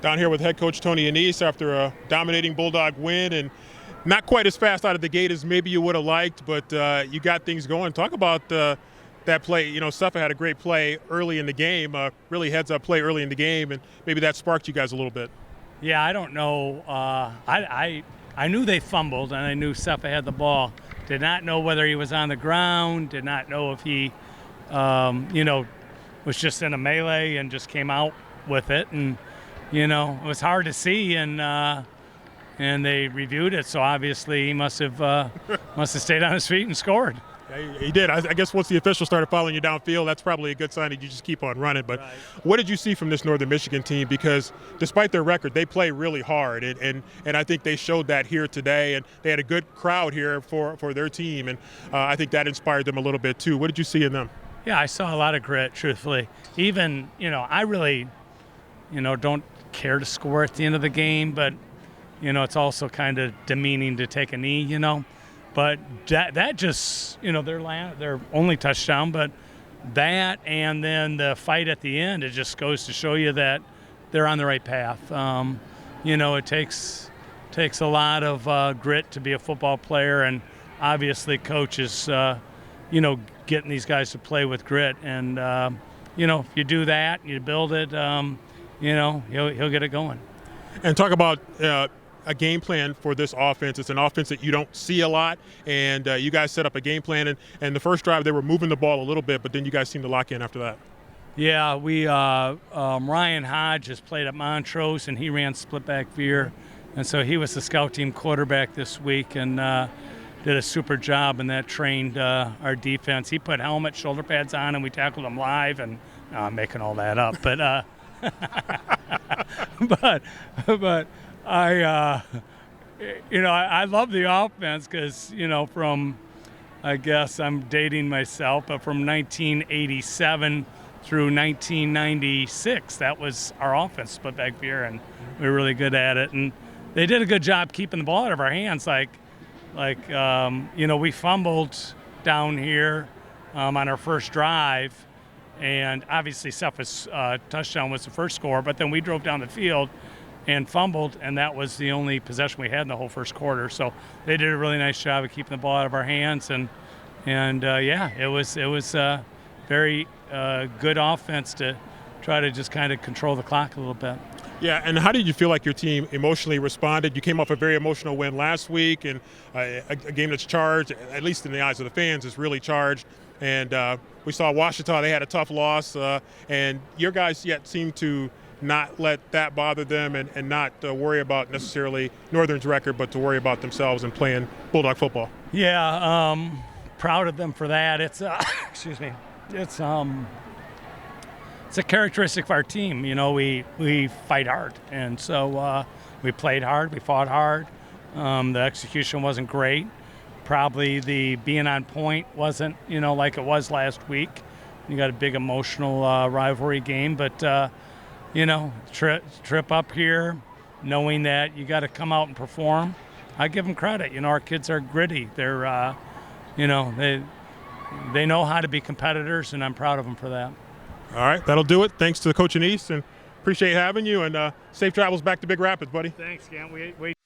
Down here with head coach Tony Annese after a dominating Bulldog win, and not quite as fast out of the gate as maybe you would have liked, but you got things going. Talk about that play. You know, Suffolk had a great play early in the game, really heads-up play early in the game, and maybe that sparked you guys a little bit. Yeah, I don't know. I knew they fumbled, and I knew Suffolk had the ball. Did not know whether he was on the ground. Did not know if he, was just in a melee and just came out with it. And it was hard to see. And they reviewed it, so obviously he must have stayed on his feet and scored. Yeah, he did. I guess once the officials started following you downfield, that's probably a good sign that you just keep on running. But right. What did you see from this Northern Michigan team? Because despite their record, they play really hard, and I think they showed that here today. And they had a good crowd here for their team, and I think that inspired them a little bit too. What did you see in them? Yeah, I saw a lot of grit, truthfully. Even, I really, don't care to score at the end of the game, but, it's also kind of demeaning to take a knee, But that just, their only touchdown, but that and then the fight at the end, it just goes to show you that they're on the right path. It takes a lot of grit to be a football player, and obviously coach is, getting these guys to play with grit. And, if you do that, you build it, he'll get it going. And talk about a game plan for this offense. It's an offense that you don't see a lot, and you guys set up a game plan. And the first drive, they were moving the ball a little bit, but then you guys seemed to lock in after that. Yeah, we Ryan Hodge has played at Montrose, and he ran split back veer, and so he was the scout team quarterback this week, and did a super job, and that trained our defense. He put helmet, shoulder pads on, and we tackled him live, and I'm making all that up, but but I love the offense because, I guess I'm dating myself, but from 1987 through 1996, that was our offense, split back veer, and we were really good at it. And they did a good job keeping the ball out of our hands. We fumbled down here on our first drive, and obviously Suffolk's touchdown was the first score, but then we drove down the field and fumbled, and that was the only possession we had in the whole first quarter. So they did a really nice job of keeping the ball out of our hands, and it was a very good offense to try to just kind of control the clock a little bit. Yeah, and how did you feel like your team emotionally responded? You came off a very emotional win last week, and a game that's charged, at least in the eyes of the fans, is really charged. And we saw Washita; they had a tough loss, and your guys yet seem to not let that bother them, and not worry about necessarily Northern's record, but to worry about themselves and playing Bulldog football. Yeah, proud of them for that. It's excuse me. It's a characteristic of our team. We fight hard, and so we played hard, we fought hard. The execution wasn't great. Probably the being on point wasn't, like it was last week. You got a big emotional rivalry game, but trip up here, knowing that you got to come out and perform. I give them credit. Our kids are gritty. They're, they know how to be competitors, and I'm proud of them for that. All right, that'll do it. Thanks to Coach Annese, and appreciate having you, and safe travels back to Big Rapids, buddy. Thanks, can't wait.